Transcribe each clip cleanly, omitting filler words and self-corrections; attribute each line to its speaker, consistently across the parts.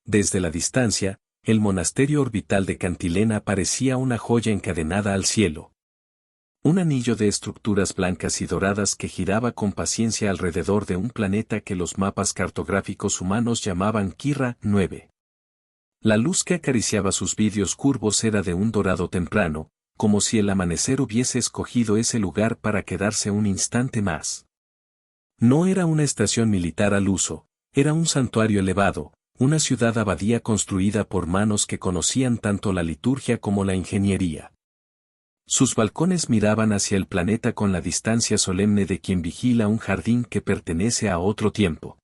Speaker 1: Desde la distancia, el monasterio orbital de Cantilena parecía una joya encadenada al cielo. Un anillo de estructuras blancas y doradas que giraba con paciencia alrededor de un planeta que los mapas cartográficos humanos llamaban Quirra 9. La luz que acariciaba sus vidrios curvos era de un dorado temprano, como si el amanecer hubiese escogido ese lugar para quedarse un instante más. No era una estación militar al uso, era un santuario elevado, una ciudad abadía construida por manos que conocían tanto la liturgia como la ingeniería. Sus balcones miraban hacia el planeta con la distancia solemne de quien vigila un jardín que pertenece a otro tiempo.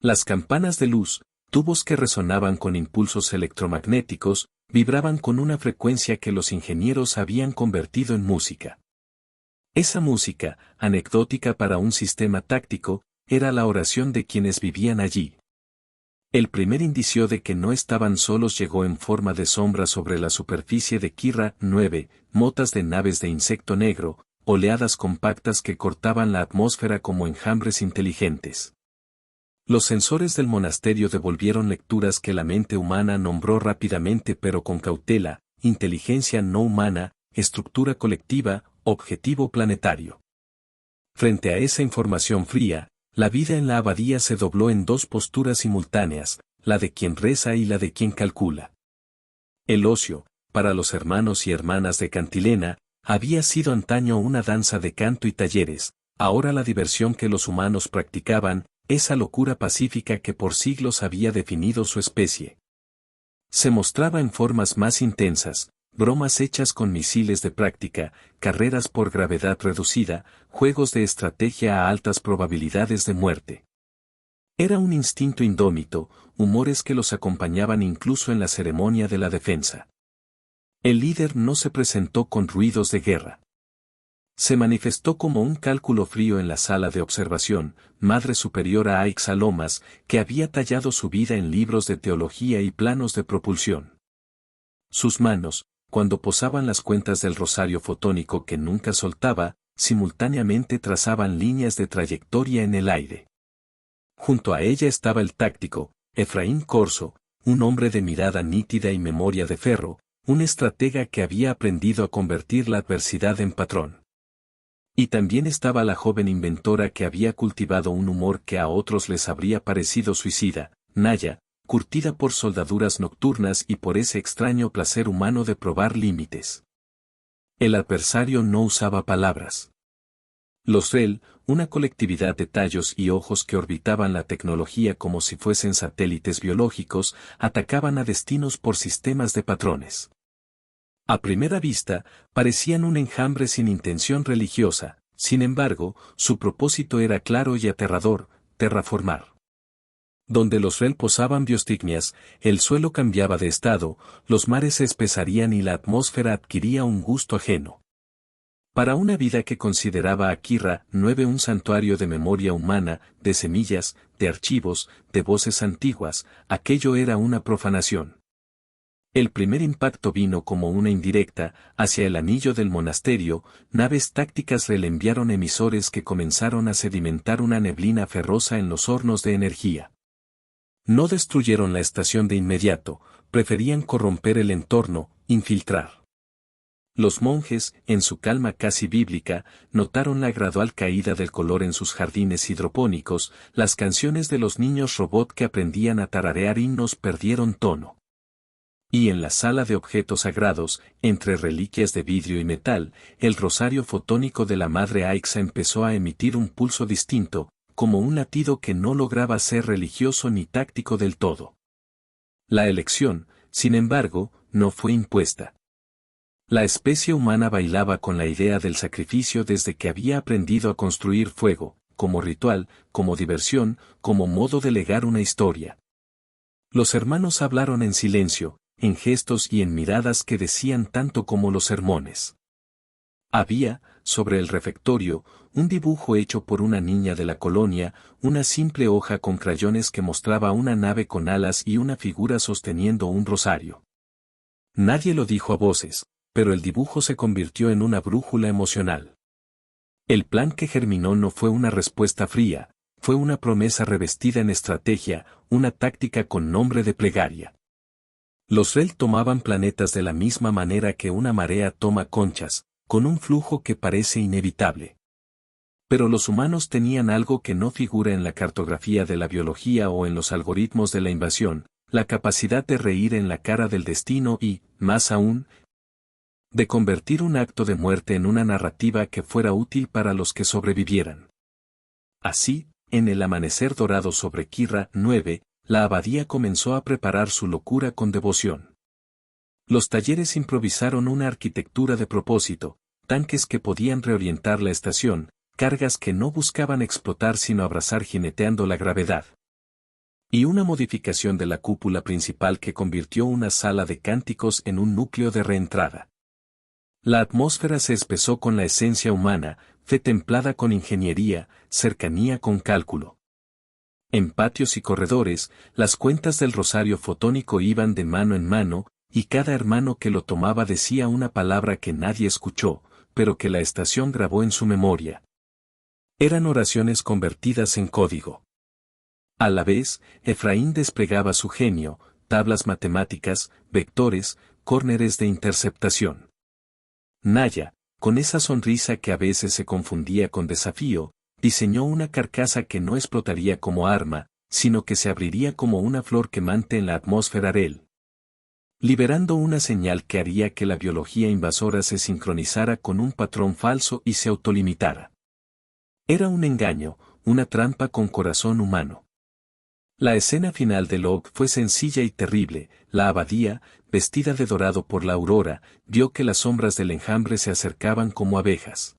Speaker 1: Las campanas de luz, tubos que resonaban con impulsos electromagnéticos, vibraban con una frecuencia que los ingenieros habían convertido en música. Esa música, anecdótica para un sistema táctico, era la oración de quienes vivían allí. El primer indicio de que no estaban solos llegó en forma de sombra sobre la superficie de Quirra 9, motas de naves de insecto negro, oleadas compactas que cortaban la atmósfera como enjambres inteligentes. Los sensores del monasterio devolvieron lecturas que la mente humana nombró rápidamente pero con cautela: inteligencia no humana, estructura colectiva, objetivo planetario. Frente a esa información fría, la vida en la abadía se dobló en dos posturas simultáneas, la de quien reza y la de quien calcula. El ocio, para los hermanos y hermanas de Cantilena, había sido antaño una danza de canto y talleres, ahora la diversión que los humanos practicaban, esa locura pacífica que por siglos había definido su especie. Se mostraba en formas más intensas: bromas hechas con misiles de práctica, carreras por gravedad reducida, juegos de estrategia a altas probabilidades de muerte. Era un instinto indómito, humores que los acompañaban incluso en la ceremonia de la defensa. El líder no se presentó con ruidos de guerra. Se manifestó como un cálculo frío en la sala de observación, madre superior a Aixalomas, que había tallado su vida en libros de teología y planos de propulsión. Sus manos, cuando posaban las cuentas del rosario fotónico que nunca soltaba, simultáneamente trazaban líneas de trayectoria en el aire. Junto a ella estaba el táctico, Efraín Corso, un hombre de mirada nítida y memoria de ferro, un estratega que había aprendido a convertir la adversidad en patrón. Y también estaba la joven inventora que había cultivado un humor que a otros les habría parecido suicida, Naya, curtida por soldaduras nocturnas y por ese extraño placer humano de probar límites. El adversario no usaba palabras. Los REL, una colectividad de tallos y ojos que orbitaban la tecnología como si fuesen satélites biológicos, atacaban a destinos por sistemas de patrones. A primera vista, parecían un enjambre sin intención religiosa, sin embargo, su propósito era claro y aterrador: terraformar. Donde los REL posaban biostigmias, el suelo cambiaba de estado, los mares se espesarían y la atmósfera adquiría un gusto ajeno. Para una vida que consideraba a Quirra 9 un santuario de memoria humana, de semillas, de archivos, de voces antiguas, aquello era una profanación. El primer impacto vino como una indirecta: hacia el anillo del monasterio, naves tácticas REL enviaron emisores que comenzaron a sedimentar una neblina ferrosa en los hornos de energía. No destruyeron la estación de inmediato, preferían corromper el entorno, infiltrar. Los monjes, en su calma casi bíblica, notaron la gradual caída del color en sus jardines hidropónicos, las canciones de los niños robot que aprendían a tararear himnos perdieron tono. Y en la sala de objetos sagrados, entre reliquias de vidrio y metal, el rosario fotónico de la madre Aixa empezó a emitir un pulso distinto, como un latido que no lograba ser religioso ni táctico del todo. La elección, sin embargo, no fue impuesta. La especie humana bailaba con la idea del sacrificio desde que había aprendido a construir fuego, como ritual, como diversión, como modo de legar una historia. Los hermanos hablaron en silencio, en gestos y en miradas que decían tanto como los sermones. Había, sobre el refectorio, un dibujo hecho por una niña de la colonia, una simple hoja con crayones que mostraba una nave con alas y una figura sosteniendo un rosario. Nadie lo dijo a voces, pero el dibujo se convirtió en una brújula emocional. El plan que germinó no fue una respuesta fría, fue una promesa revestida en estrategia, una táctica con nombre de plegaria. Los Rel tomaban planetas de la misma manera que una marea toma conchas, con un flujo que parece inevitable. Pero los humanos tenían algo que no figura en la cartografía de la biología o en los algoritmos de la invasión, la capacidad de reír en la cara del destino y, más aún, de convertir un acto de muerte en una narrativa que fuera útil para los que sobrevivieran. Así, en el amanecer dorado sobre Quirra 9, la abadía comenzó a preparar su locura con devoción. Los talleres improvisaron una arquitectura de propósito, tanques que podían reorientar la estación, cargas que no buscaban explotar sino abrazar jineteando la gravedad. Y una modificación de la cúpula principal que convirtió una sala de cánticos en un núcleo de reentrada. La atmósfera se espesó con la esencia humana, fe templada con ingeniería, cercanía con cálculo. En patios y corredores, las cuentas del rosario fotónico iban de mano en mano, y cada hermano que lo tomaba decía una palabra que nadie escuchó, pero que la estación grabó en su memoria. Eran oraciones convertidas en código. A la vez, Efraín desplegaba su genio, tablas matemáticas, vectores, córneres de interceptación. Naya, con esa sonrisa que a veces se confundía con desafío, diseñó una carcasa que no explotaría como arma, sino que se abriría como una flor quemante en la atmósfera Rel, liberando una señal que haría que la biología invasora se sincronizara con un patrón falso y se autolimitara. Era un engaño, una trampa con corazón humano. La escena final de Locke fue sencilla y terrible. La abadía, vestida de dorado por la aurora, vio que las sombras del enjambre se acercaban como abejas.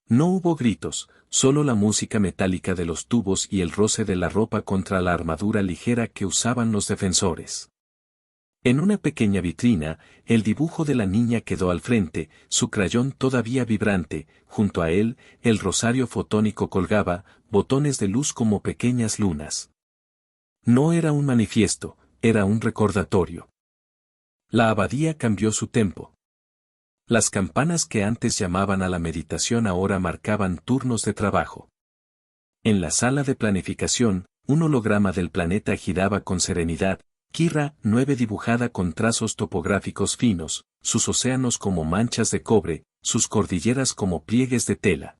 Speaker 1: No hubo gritos, solo la música metálica de los tubos y el roce de la ropa contra la armadura ligera que usaban los defensores. En una pequeña vitrina, el dibujo de la niña quedó al frente, su crayón todavía vibrante, junto a él, el rosario fotónico colgaba, botones de luz como pequeñas lunas. No era un manifiesto, era un recordatorio. La abadía cambió su tempo. Las campanas que antes llamaban a la meditación ahora marcaban turnos de trabajo. En la sala de planificación, un holograma del planeta giraba con serenidad, Quirra 9 dibujada con trazos topográficos finos, sus océanos como manchas de cobre, sus cordilleras como pliegues de tela.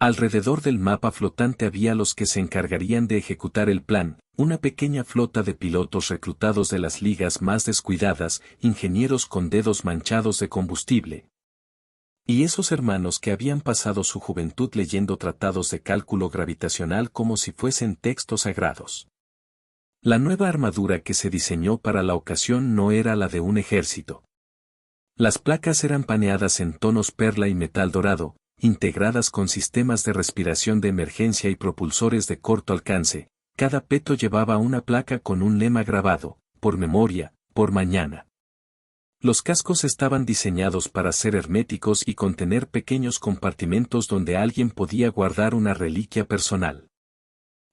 Speaker 1: Alrededor del mapa flotante había los que se encargarían de ejecutar el plan, una pequeña flota de pilotos reclutados de las ligas más descuidadas, ingenieros con dedos manchados de combustible. Y esos hermanos que habían pasado su juventud leyendo tratados de cálculo gravitacional como si fuesen textos sagrados. La nueva armadura que se diseñó para la ocasión no era la de un ejército. Las placas eran paneadas en tonos perla y metal dorado, integradas con sistemas de respiración de emergencia y propulsores de corto alcance. Cada peto llevaba una placa con un lema grabado, por memoria, por mañana. Los cascos estaban diseñados para ser herméticos y contener pequeños compartimentos donde alguien podía guardar una reliquia personal.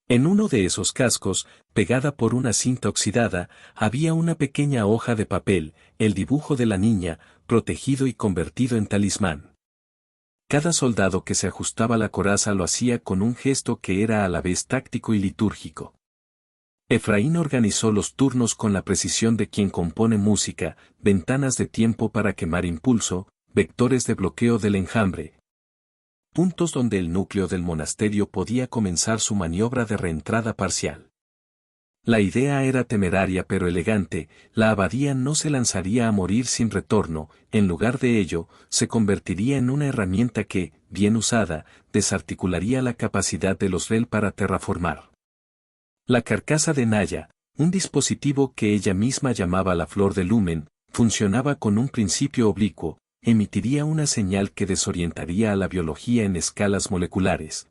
Speaker 1: En uno de esos cascos, pegada por una cinta oxidada, había una pequeña hoja de papel, el dibujo de la niña, protegido y convertido en talismán. Cada soldado que se ajustaba la coraza lo hacía con un gesto que era a la vez táctico y litúrgico. Efraín organizó los turnos con la precisión de quien compone música, ventanas de tiempo para quemar impulso, vectores de bloqueo del enjambre. Puntos donde el núcleo del monasterio podía comenzar su maniobra de reentrada parcial. La idea era temeraria pero elegante, la abadía no se lanzaría a morir sin retorno, en lugar de ello, se convertiría en una herramienta que, bien usada, desarticularía la capacidad de los Rel para terraformar. La carcasa de Naya, un dispositivo que ella misma llamaba la flor de lumen, funcionaba con un principio oblicuo, emitiría una señal que desorientaría a la biología en escalas moleculares.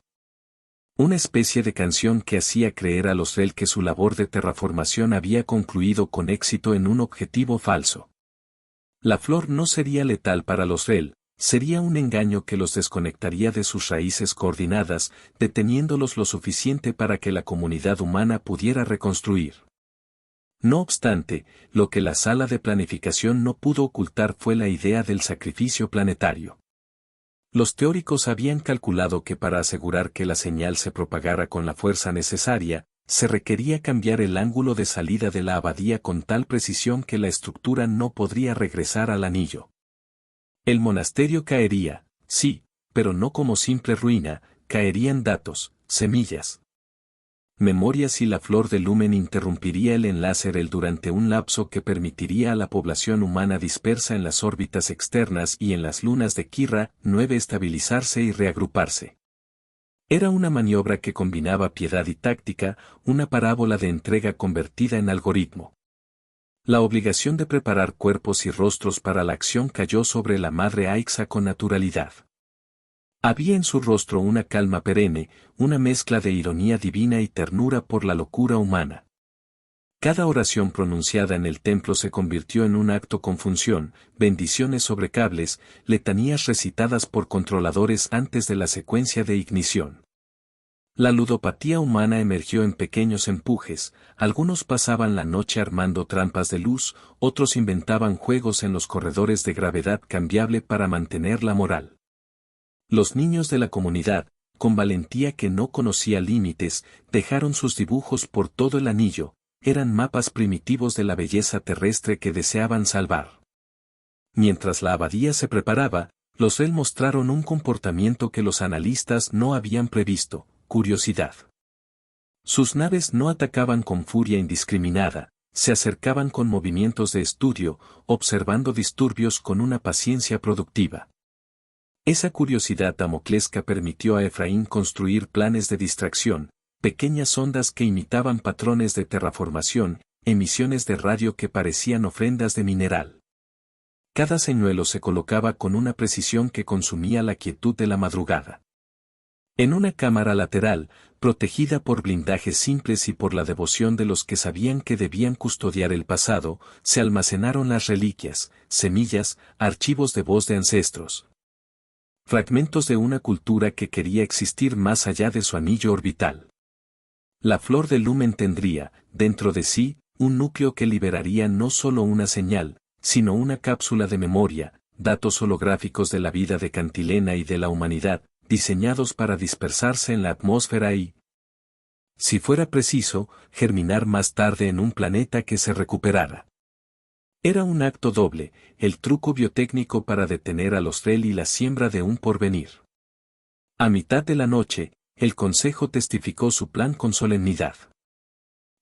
Speaker 1: Una especie de canción que hacía creer a los Rel que su labor de terraformación había concluido con éxito en un objetivo falso. La flor no sería letal para los Rel, sería un engaño que los desconectaría de sus raíces coordinadas, deteniéndolos lo suficiente para que la comunidad humana pudiera reconstruir. No obstante, lo que la sala de planificación no pudo ocultar fue la idea del sacrificio planetario. Los teóricos habían calculado que para asegurar que la señal se propagara con la fuerza necesaria, se requería cambiar el ángulo de salida de la abadía con tal precisión que la estructura no podría regresar al anillo. El monasterio caería, sí, pero no como simple ruina, caerían datos, semillas, memorias, y la flor de lumen interrumpiría el enlace durante un lapso que permitiría a la población humana dispersa en las órbitas externas y en las lunas de Quirra 9 estabilizarse y reagruparse. Era una maniobra que combinaba piedad y táctica, una parábola de entrega convertida en algoritmo. La obligación de preparar cuerpos y rostros para la acción cayó sobre la madre Aixa con naturalidad. Había en su rostro una calma perenne, una mezcla de ironía divina y ternura por la locura humana. Cada oración pronunciada en el templo se convirtió en un acto con función, bendiciones sobre cables, letanías recitadas por controladores antes de la secuencia de ignición. La ludopatía humana emergió en pequeños empujes, algunos pasaban la noche armando trampas de luz, otros inventaban juegos en los corredores de gravedad cambiable para mantener la moral. Los niños de la comunidad, con valentía que no conocía límites, dejaron sus dibujos por todo el anillo, eran mapas primitivos de la belleza terrestre que deseaban salvar. Mientras la abadía se preparaba, los Rel mostraron un comportamiento que los analistas no habían previsto: curiosidad. Sus naves no atacaban con furia indiscriminada, se acercaban con movimientos de estudio, observando disturbios con una paciencia productiva. Esa curiosidad damoclesca permitió a Efraín construir planes de distracción, pequeñas ondas que imitaban patrones de terraformación, emisiones de radio que parecían ofrendas de mineral. Cada señuelo se colocaba con una precisión que consumía la quietud de la madrugada. En una cámara lateral, protegida por blindajes simples y por la devoción de los que sabían que debían custodiar el pasado, se almacenaron las reliquias, semillas, archivos de voz de ancestros. Fragmentos de una cultura que quería existir más allá de su anillo orbital. La flor de lumen tendría, dentro de sí, un núcleo que liberaría no solo una señal, sino una cápsula de memoria, datos holográficos de la vida de Cantilena y de la humanidad, diseñados para dispersarse en la atmósfera y, si fuera preciso, germinar más tarde en un planeta que se recuperara. Era un acto doble, el truco biotécnico para detener a los Rel y la siembra de un porvenir. A mitad de la noche, el consejo testificó su plan con solemnidad.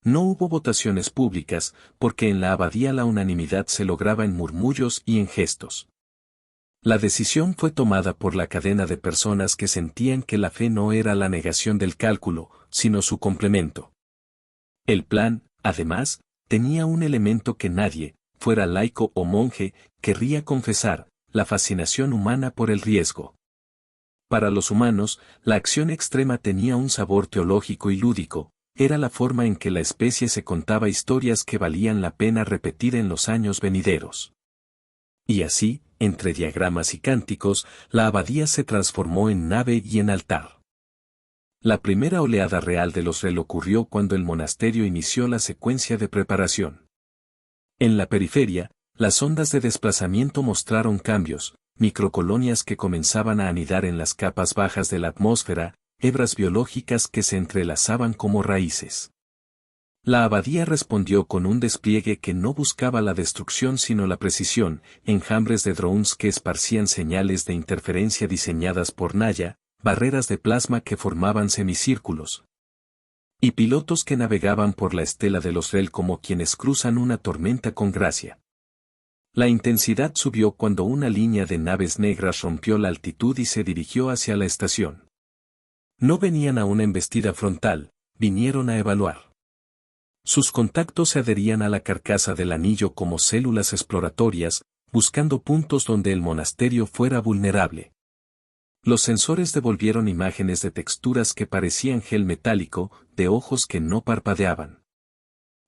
Speaker 1: No hubo votaciones públicas, porque en la abadía la unanimidad se lograba en murmullos y en gestos. La decisión fue tomada por la cadena de personas que sentían que la fe no era la negación del cálculo, sino su complemento. El plan, además, tenía un elemento que nadie, fuera laico o monje, querría confesar: la fascinación humana por el riesgo. Para los humanos, la acción extrema tenía un sabor teológico y lúdico, era la forma en que la especie se contaba historias que valían la pena repetir en los años venideros. Y así, entre diagramas y cánticos, la abadía se transformó en nave y en altar. La primera oleada real de los Rel ocurrió cuando el monasterio inició la secuencia de preparación. En la periferia, las ondas de desplazamiento mostraron cambios, microcolonias que comenzaban a anidar en las capas bajas de la atmósfera, hebras biológicas que se entrelazaban como raíces. La abadía respondió con un despliegue que no buscaba la destrucción sino la precisión, enjambres de drones que esparcían señales de interferencia diseñadas por Naya, barreras de plasma que formaban semicírculos, y pilotos que navegaban por la estela de los Rel como quienes cruzan una tormenta con gracia. La intensidad subió cuando una línea de naves negras rompió la altitud y se dirigió hacia la estación. No venían a una embestida frontal, vinieron a evaluar. Sus contactos se adherían a la carcasa del anillo como células exploratorias, buscando puntos donde el monasterio fuera vulnerable. Los sensores devolvieron imágenes de texturas que parecían gel metálico, de ojos que no parpadeaban.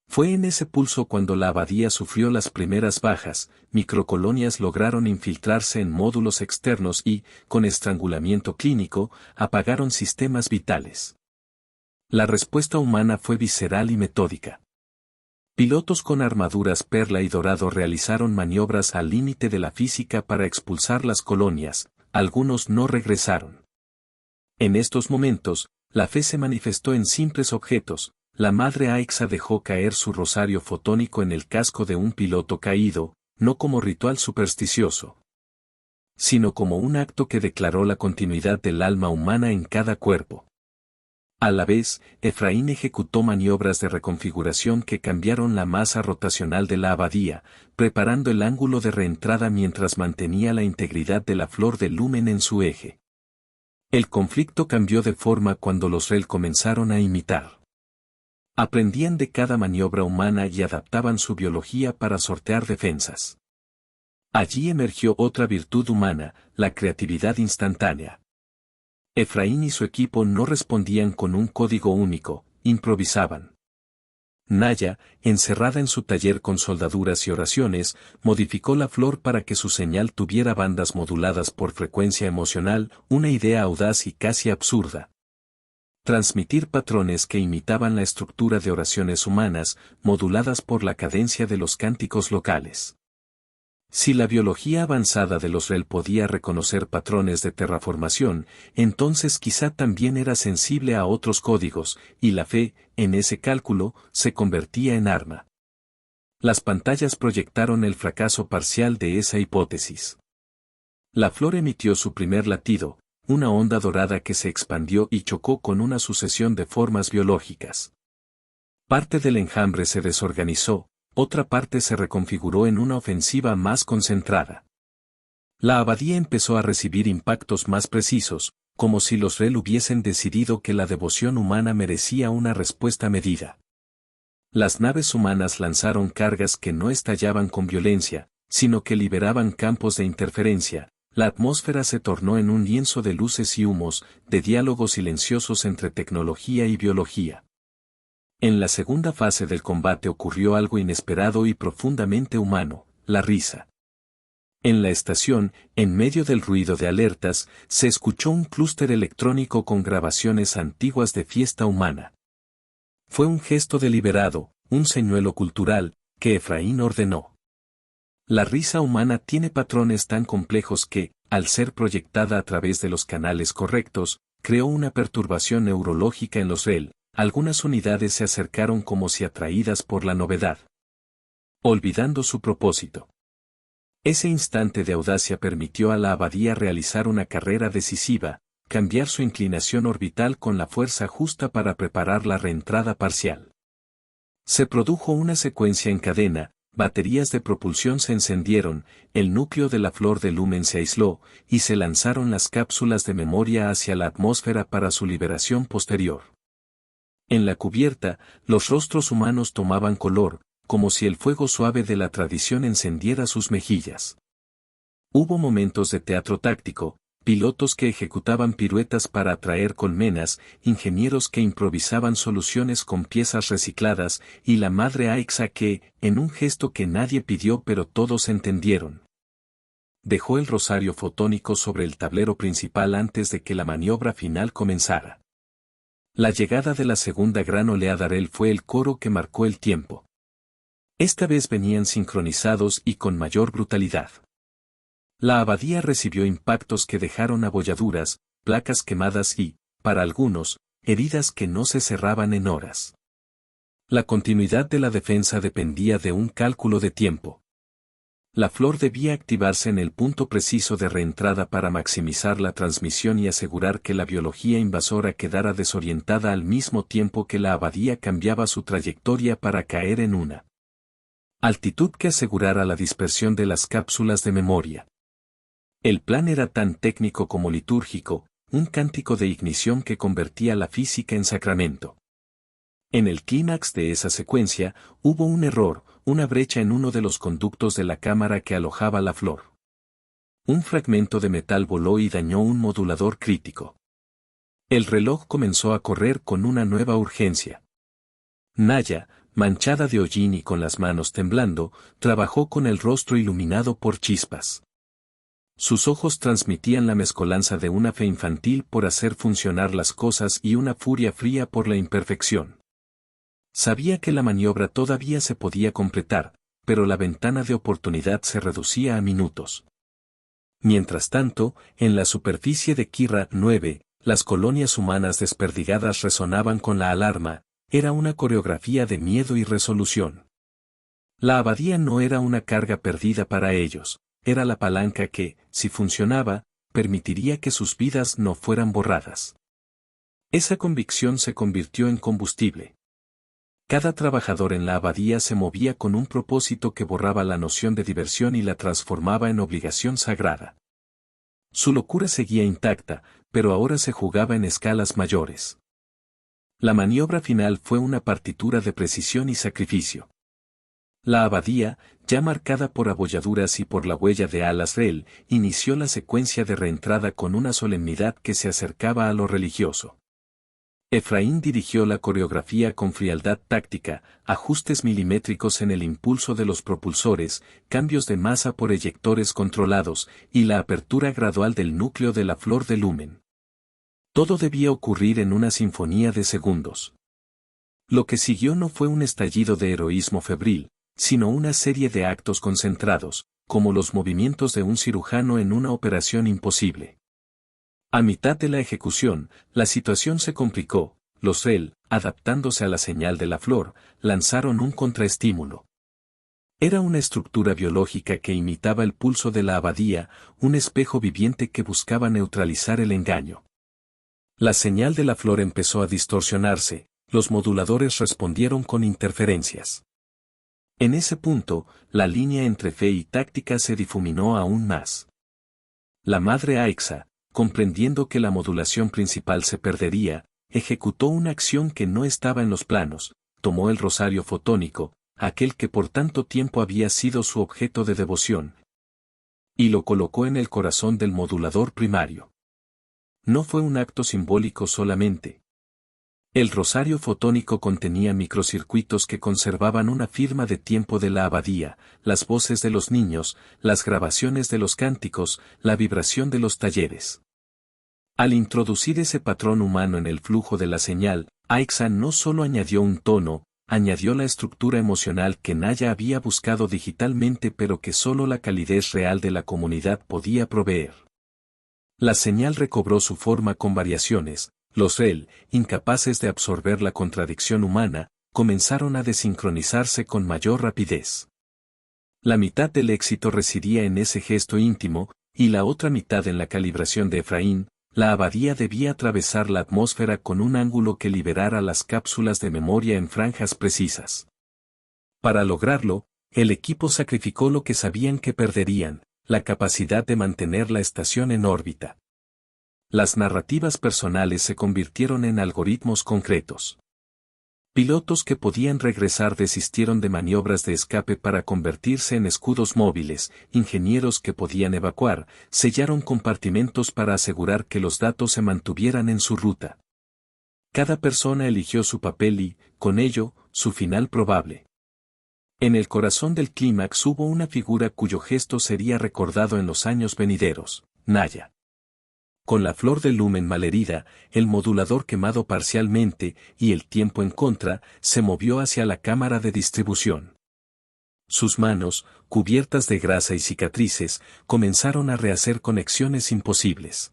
Speaker 1: Fue en ese pulso cuando la abadía sufrió las primeras bajas, microcolonias lograron infiltrarse en módulos externos y, con estrangulamiento clínico, apagaron sistemas vitales. La respuesta humana fue visceral y metódica. Pilotos con armaduras perla y dorado realizaron maniobras al límite de la física para expulsar las colonias, algunos no regresaron. En estos momentos, la fe se manifestó en simples objetos. La madre Aixa dejó caer su rosario fotónico en el casco de un piloto caído, no como ritual supersticioso, sino como un acto que declaró la continuidad del alma humana en cada cuerpo. A la vez, Efraín ejecutó maniobras de reconfiguración que cambiaron la masa rotacional de la abadía, preparando el ángulo de reentrada mientras mantenía la integridad de la flor de lumen en su eje. El conflicto cambió de forma cuando los rel comenzaron a imitar. Aprendían de cada maniobra humana y adaptaban su biología para sortear defensas. Allí emergió otra virtud humana, la creatividad instantánea. Efraín y su equipo no respondían con un código único, improvisaban. Naya, encerrada en su taller con soldaduras y oraciones, modificó la flor para que su señal tuviera bandas moduladas por frecuencia emocional, una idea audaz y casi absurda. Transmitir patrones que imitaban la estructura de oraciones humanas, moduladas por la cadencia de los cánticos locales. Si la biología avanzada de los rel podía reconocer patrones de terraformación, entonces quizá también era sensible a otros códigos, y la fe, en ese cálculo, se convertía en arma. Las pantallas proyectaron el fracaso parcial de esa hipótesis. La flor emitió su primer latido, una onda dorada que se expandió y chocó con una sucesión de formas biológicas. Parte del enjambre se desorganizó, otra parte se reconfiguró en una ofensiva más concentrada. La abadía empezó a recibir impactos más precisos, como si los rel hubiesen decidido que la devoción humana merecía una respuesta medida. Las naves humanas lanzaron cargas que no estallaban con violencia, sino que liberaban campos de interferencia. La atmósfera se tornó en un lienzo de luces y humos, de diálogos silenciosos entre tecnología y biología. En la segunda fase del combate ocurrió algo inesperado y profundamente humano, la risa. En la estación, en medio del ruido de alertas, se escuchó un clúster electrónico con grabaciones antiguas de fiesta humana. Fue un gesto deliberado, un señuelo cultural, que Efraín ordenó. La risa humana tiene patrones tan complejos que, al ser proyectada a través de los canales correctos, creó una perturbación neurológica en los rel. Algunas unidades se acercaron como si atraídas por la novedad, olvidando su propósito. Ese instante de audacia permitió a la abadía realizar una carrera decisiva, cambiar su inclinación orbital con la fuerza justa para preparar la reentrada parcial. Se produjo una secuencia en cadena, baterías de propulsión se encendieron, el núcleo de la flor de lumen se aisló, y se lanzaron las cápsulas de memoria hacia la atmósfera para su liberación posterior. En la cubierta, los rostros humanos tomaban color, como si el fuego suave de la tradición encendiera sus mejillas. Hubo momentos de teatro táctico, pilotos que ejecutaban piruetas para atraer colmenas, ingenieros que improvisaban soluciones con piezas recicladas, y la madre Aixa que, en un gesto que nadie pidió pero todos entendieron, dejó el rosario fotónico sobre el tablero principal antes de que la maniobra final comenzara. La llegada de la segunda gran oleada rel fue el coro que marcó el tiempo. Esta vez venían sincronizados y con mayor brutalidad. La abadía recibió impactos que dejaron abolladuras, placas quemadas y, para algunos, heridas que no se cerraban en horas. La continuidad de la defensa dependía de un cálculo de tiempo. La flor debía activarse en el punto preciso de reentrada para maximizar la transmisión y asegurar que la biología invasora quedara desorientada al mismo tiempo que la abadía cambiaba su trayectoria para caer en una altitud que asegurara la dispersión de las cápsulas de memoria. El plan era tan técnico como litúrgico, un cántico de ignición que convertía la física en sacramento. En el clímax de esa secuencia, hubo un error, una brecha en uno de los conductos de la cámara que alojaba la flor. Un fragmento de metal voló y dañó un modulador crítico. El reloj comenzó a correr con una nueva urgencia. Naya, manchada de hollín y con las manos temblando, trabajó con el rostro iluminado por chispas. Sus ojos transmitían la mezcolanza de una fe infantil por hacer funcionar las cosas y una furia fría por la imperfección. Sabía que la maniobra todavía se podía completar, pero la ventana de oportunidad se reducía a minutos. Mientras tanto, en la superficie de Kira 9, las colonias humanas desperdigadas resonaban con la alarma, era una coreografía de miedo y resolución. La abadía no era una carga perdida para ellos, era la palanca que, si funcionaba, permitiría que sus vidas no fueran borradas. Esa convicción se convirtió en combustible. Cada trabajador en la abadía se movía con un propósito que borraba la noción de diversión y la transformaba en obligación sagrada. Su locura seguía intacta, pero ahora se jugaba en escalas mayores. La maniobra final fue una partitura de precisión y sacrificio. La abadía, ya marcada por abolladuras y por la huella de Al-Azrael, inició la secuencia de reentrada con una solemnidad que se acercaba a lo religioso. Efraín dirigió la coreografía con frialdad táctica, ajustes milimétricos en el impulso de los propulsores, cambios de masa por eyectores controlados, y la apertura gradual del núcleo de la flor de lumen. Todo debía ocurrir en una sinfonía de segundos. Lo que siguió no fue un estallido de heroísmo febril, sino una serie de actos concentrados, como los movimientos de un cirujano en una operación imposible. A mitad de la ejecución, la situación se complicó, los REL, adaptándose a la señal de la flor, lanzaron un contraestímulo. Era una estructura biológica que imitaba el pulso de la abadía, un espejo viviente que buscaba neutralizar el engaño. La señal de la flor empezó a distorsionarse, los moduladores respondieron con interferencias. En ese punto, la línea entre fe y táctica se difuminó aún más. La madre Aixa, comprendiendo que la modulación principal se perdería, ejecutó una acción que no estaba en los planos, tomó el rosario fotónico, aquel que por tanto tiempo había sido su objeto de devoción, y lo colocó en el corazón del modulador primario. No fue un acto simbólico solamente. El rosario fotónico contenía microcircuitos que conservaban una firma de tiempo de la abadía, las voces de los niños, las grabaciones de los cánticos, la vibración de los talleres. Al introducir ese patrón humano en el flujo de la señal, Aixa no solo añadió un tono, añadió la estructura emocional que Naya había buscado digitalmente pero que solo la calidez real de la comunidad podía proveer. La señal recobró su forma con variaciones. Los REL, incapaces de absorber la contradicción humana, comenzaron a desincronizarse con mayor rapidez. La mitad del éxito residía en ese gesto íntimo, y la otra mitad en la calibración de Efraín. La abadía debía atravesar la atmósfera con un ángulo que liberara las cápsulas de memoria en franjas precisas. Para lograrlo, el equipo sacrificó lo que sabían que perderían, la capacidad de mantener la estación en órbita. Las narrativas personales se convirtieron en algoritmos concretos. Pilotos que podían regresar desistieron de maniobras de escape para convertirse en escudos móviles, ingenieros que podían evacuar, sellaron compartimentos para asegurar que los datos se mantuvieran en su ruta. Cada persona eligió su papel y, con ello, su final probable. En el corazón del clímax hubo una figura cuyo gesto sería recordado en los años venideros, Naya. Con la flor del lumen malherida, el modulador quemado parcialmente y el tiempo en contra, se movió hacia la cámara de distribución. Sus manos, cubiertas de grasa y cicatrices, comenzaron a rehacer conexiones imposibles.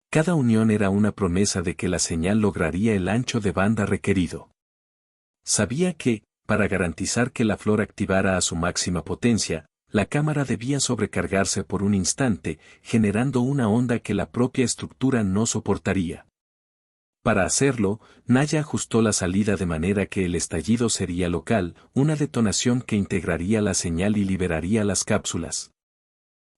Speaker 1: Cada unión era una promesa de que la señal lograría el ancho de banda requerido. Sabía que, para garantizar que la flor activara a su máxima potencia, la cámara debía sobrecargarse por un instante, generando una onda que la propia estructura no soportaría. Para hacerlo, Naya ajustó la salida de manera que el estallido sería local, una detonación que integraría la señal y liberaría las cápsulas.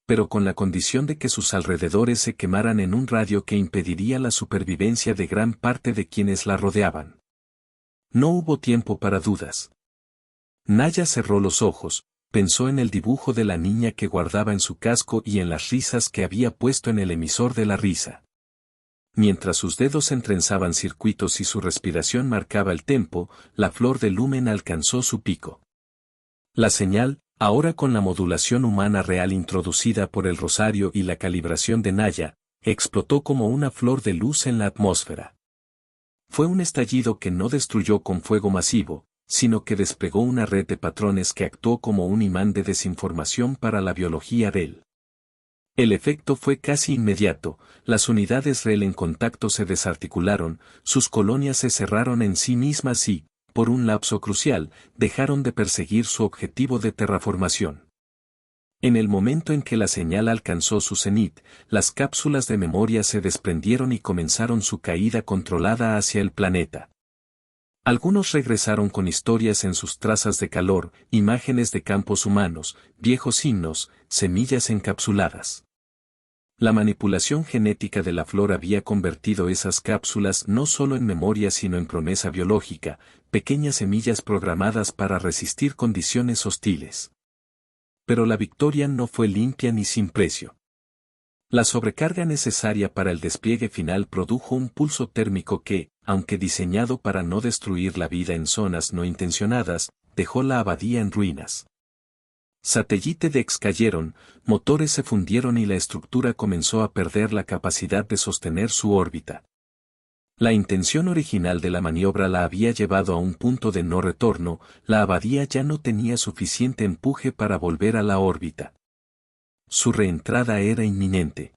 Speaker 1: Pero con la condición de que sus alrededores se quemaran en un radio que impediría la supervivencia de gran parte de quienes la rodeaban. No hubo tiempo para dudas. Naya cerró los ojos. Pensó en el dibujo de la niña que guardaba en su casco y en las risas que había puesto en el emisor de la risa. Mientras sus dedos entrenzaban circuitos y su respiración marcaba el tempo, la flor de lumen alcanzó su pico. La señal, ahora con la modulación humana real introducida por el rosario y la calibración de Naya, explotó como una flor de luz en la atmósfera. Fue un estallido que no destruyó con fuego masivo, sino que desplegó una red de patrones que actuó como un imán de desinformación para la biología REL. El efecto fue casi inmediato, las unidades REL en contacto se desarticularon, sus colonias se cerraron en sí mismas y, por un lapso crucial, dejaron de perseguir su objetivo de terraformación. En el momento en que la señal alcanzó su cenit, las cápsulas de memoria se desprendieron y comenzaron su caída controlada hacia el planeta. Algunos regresaron con historias en sus trazas de calor, imágenes de campos humanos, viejos signos, semillas encapsuladas. La manipulación genética de la flor había convertido esas cápsulas no solo en memoria sino en promesa biológica, pequeñas semillas programadas para resistir condiciones hostiles. Pero la victoria no fue limpia ni sin precio. La sobrecarga necesaria para el despliegue final produjo un pulso térmico que, aunque diseñado para no destruir la vida en zonas no intencionadas, dejó la abadía en ruinas. Satélite decks cayeron, motores se fundieron y la estructura comenzó a perder la capacidad de sostener su órbita. La intención original de la maniobra la había llevado a un punto de no retorno, la abadía ya no tenía suficiente empuje para volver a la órbita. Su reentrada era inminente.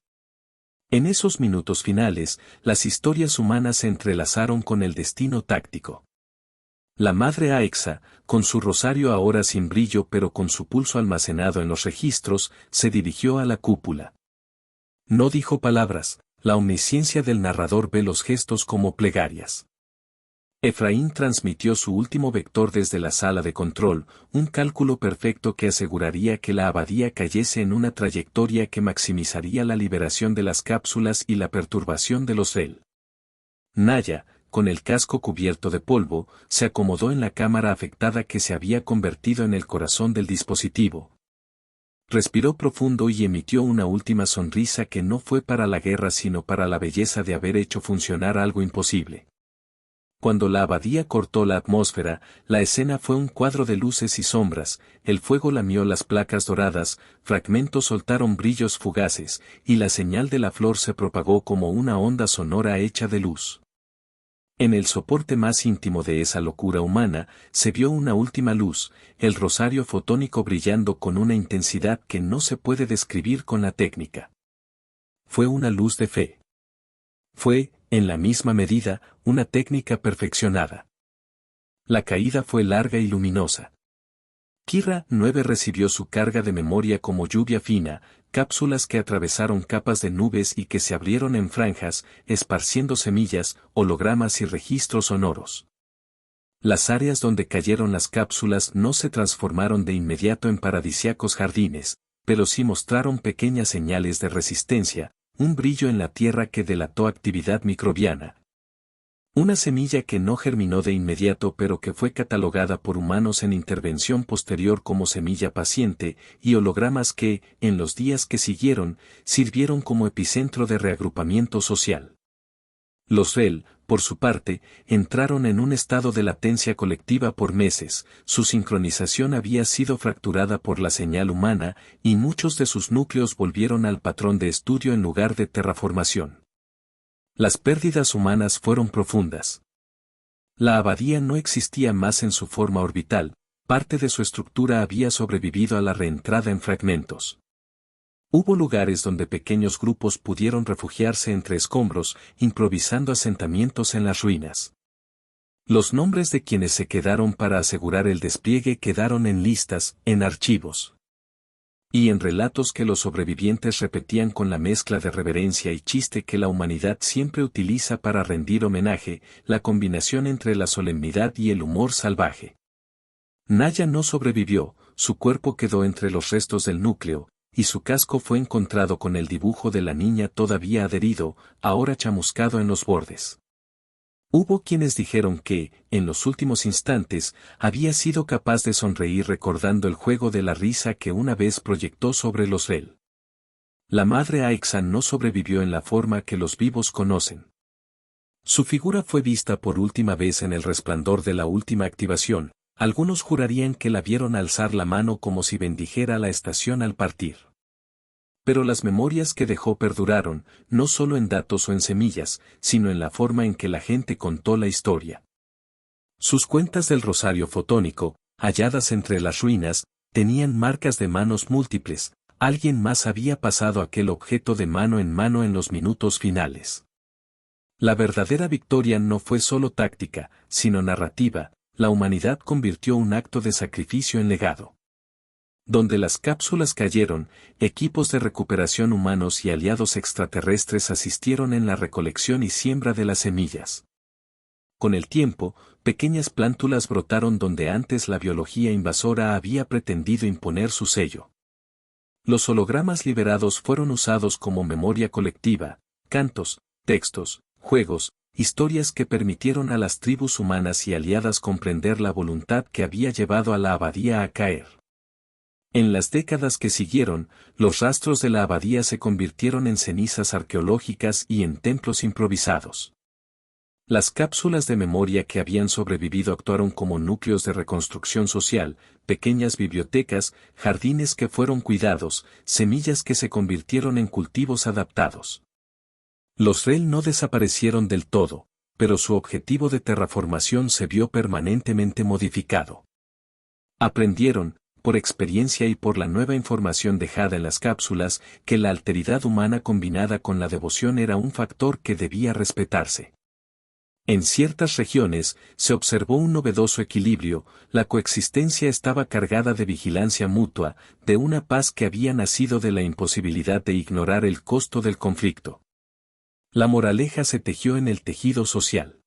Speaker 1: En esos minutos finales, las historias humanas se entrelazaron con el destino táctico. La madre Aexa, con su rosario ahora sin brillo pero con su pulso almacenado en los registros, se dirigió a la cúpula. No dijo palabras, la omnisciencia del narrador ve los gestos como plegarias. Efraín transmitió su último vector desde la sala de control, un cálculo perfecto que aseguraría que la abadía cayese en una trayectoria que maximizaría la liberación de las cápsulas y la perturbación de los REL. Naya, con el casco cubierto de polvo, se acomodó en la cámara afectada que se había convertido en el corazón del dispositivo. Respiró profundo y emitió una última sonrisa que no fue para la guerra sino para la belleza de haber hecho funcionar algo imposible. Cuando la abadía cortó la atmósfera, la escena fue un cuadro de luces y sombras, el fuego lamió las placas doradas, fragmentos soltaron brillos fugaces, y la señal de la flor se propagó como una onda sonora hecha de luz. En el soporte más íntimo de esa locura humana, se vio una última luz, el rosario fotónico brillando con una intensidad que no se puede describir con la técnica. Fue una luz de fe. Fue, en la misma medida, una técnica perfeccionada. La caída fue larga y luminosa. Kira 9 recibió su carga de memoria como lluvia fina, cápsulas que atravesaron capas de nubes y que se abrieron en franjas, esparciendo semillas, hologramas y registros sonoros. Las áreas donde cayeron las cápsulas no se transformaron de inmediato en paradisíacos jardines, pero sí mostraron pequeñas señales de resistencia, un brillo en la tierra que delató actividad microbiana. Una semilla que no germinó de inmediato pero que fue catalogada por humanos en intervención posterior como semilla paciente, y hologramas que, en los días que siguieron, sirvieron como epicentro de reagrupamiento social. Los REL, por su parte, entraron en un estado de latencia colectiva por meses, su sincronización había sido fracturada por la señal humana, y muchos de sus núcleos volvieron al patrón de estudio en lugar de terraformación. Las pérdidas humanas fueron profundas. La abadía no existía más en su forma orbital, parte de su estructura había sobrevivido a la reentrada en fragmentos. Hubo lugares donde pequeños grupos pudieron refugiarse entre escombros, improvisando asentamientos en las ruinas. Los nombres de quienes se quedaron para asegurar el despliegue quedaron en listas, en archivos. Y en relatos que los sobrevivientes repetían con la mezcla de reverencia y chiste que la humanidad siempre utiliza para rendir homenaje, la combinación entre la solemnidad y el humor salvaje. Naya no sobrevivió, su cuerpo quedó entre los restos del núcleo, y su casco fue encontrado con el dibujo de la niña todavía adherido, ahora chamuscado en los bordes. Hubo quienes dijeron que, en los últimos instantes, había sido capaz de sonreír recordando el juego de la risa que una vez proyectó sobre los REL. La madre Aexa no sobrevivió en la forma que los vivos conocen. Su figura fue vista por última vez en el resplandor de la última activación, algunos jurarían que la vieron alzar la mano como si bendijera la estación al partir. Pero las memorias que dejó perduraron, no solo en datos o en semillas, sino en la forma en que la gente contó la historia. Sus cuentas del rosario fotónico, halladas entre las ruinas, tenían marcas de manos múltiples, Alguien más había pasado aquel objeto de mano en los minutos finales. La verdadera victoria no fue solo táctica, sino narrativa. La humanidad convirtió un acto de sacrificio en legado. Donde las cápsulas cayeron, equipos de recuperación humanos y aliados extraterrestres asistieron en la recolección y siembra de las semillas. Con el tiempo, pequeñas plántulas brotaron donde antes la biología invasora había pretendido imponer su sello. Los hologramas liberados fueron usados como memoria colectiva, cantos, textos, juegos, historias que permitieron a las tribus humanas y aliadas comprender la voluntad que había llevado a la abadía a caer. En las décadas que siguieron, los rastros de la abadía se convirtieron en cenizas arqueológicas y en templos improvisados. Las cápsulas de memoria que habían sobrevivido actuaron como núcleos de reconstrucción social, pequeñas bibliotecas, jardines que fueron cuidados, semillas que se convirtieron en cultivos adaptados. Los REL no desaparecieron del todo, pero su objetivo de terraformación se vio permanentemente modificado. Aprendieron, por experiencia y por la nueva información dejada en las cápsulas, que la alteridad humana combinada con la devoción era un factor que debía respetarse. En ciertas regiones, se observó un novedoso equilibrio, la coexistencia estaba cargada de vigilancia mutua, de una paz que había nacido de la imposibilidad de ignorar el costo del conflicto. La moraleja se tejió en el tejido social.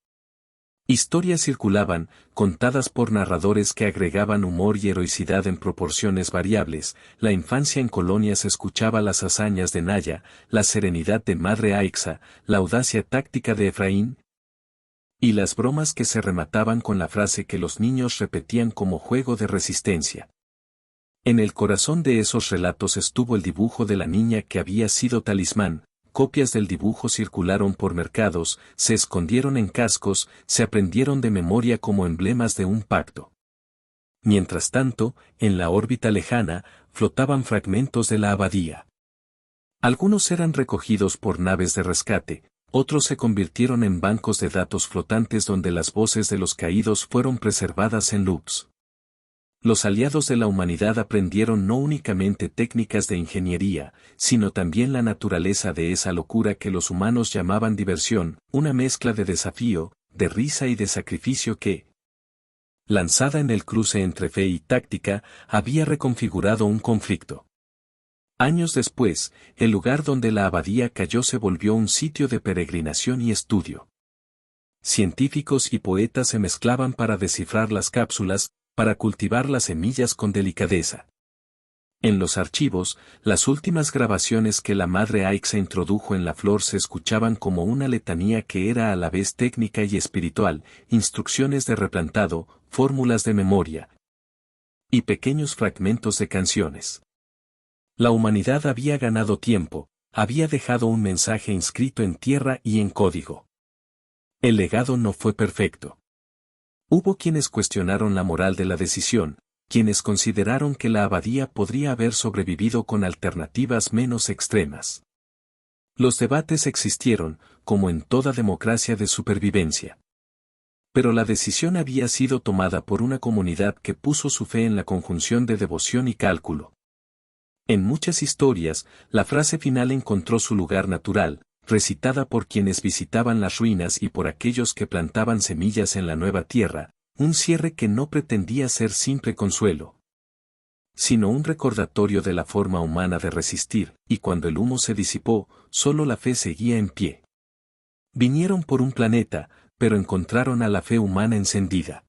Speaker 1: Historias circulaban, contadas por narradores que agregaban humor y heroicidad en proporciones variables. La infancia en colonias escuchaba las hazañas de Naya, la serenidad de Madre Aixa, la audacia táctica de Efraín, y las bromas que se remataban con la frase que los niños repetían como juego de resistencia. En el corazón de esos relatos estuvo el dibujo de la niña que había sido talismán. Copias del dibujo circularon por mercados, se escondieron en cascos, se aprendieron de memoria como emblemas de un pacto. Mientras tanto, en la órbita lejana, flotaban fragmentos de la abadía. Algunos eran recogidos por naves de rescate, otros se convirtieron en bancos de datos flotantes donde las voces de los caídos fueron preservadas en loops. Los aliados de la humanidad aprendieron no únicamente técnicas de ingeniería, sino también la naturaleza de esa locura que los humanos llamaban diversión, una mezcla de desafío, de risa y de sacrificio que, lanzada en el cruce entre fe y táctica, había reconfigurado un conflicto. Años después, el lugar donde la abadía cayó se volvió un sitio de peregrinación y estudio. Científicos y poetas se mezclaban para descifrar las cápsulas, para cultivar las semillas con delicadeza. En los archivos, las últimas grabaciones que la Madre Aixa introdujo en la flor se escuchaban como una letanía que era a la vez técnica y espiritual, instrucciones de replantado, fórmulas de memoria y pequeños fragmentos de canciones. La humanidad había ganado tiempo, había dejado un mensaje inscrito en tierra y en código. El legado no fue perfecto. Hubo quienes cuestionaron la moral de la decisión, quienes consideraron que la abadía podría haber sobrevivido con alternativas menos extremas. Los debates existieron, como en toda democracia de supervivencia. Pero la decisión había sido tomada por una comunidad que puso su fe en la conjunción de devoción y cálculo. En muchas historias, la frase final encontró su lugar natural, recitada por quienes visitaban las ruinas y por aquellos que plantaban semillas en la nueva tierra, un cierre que no pretendía ser simple consuelo, sino un recordatorio de la forma humana de resistir, y cuando el humo se disipó, solo la fe seguía en pie. Vinieron por un planeta, pero encontraron a la fe humana encendida.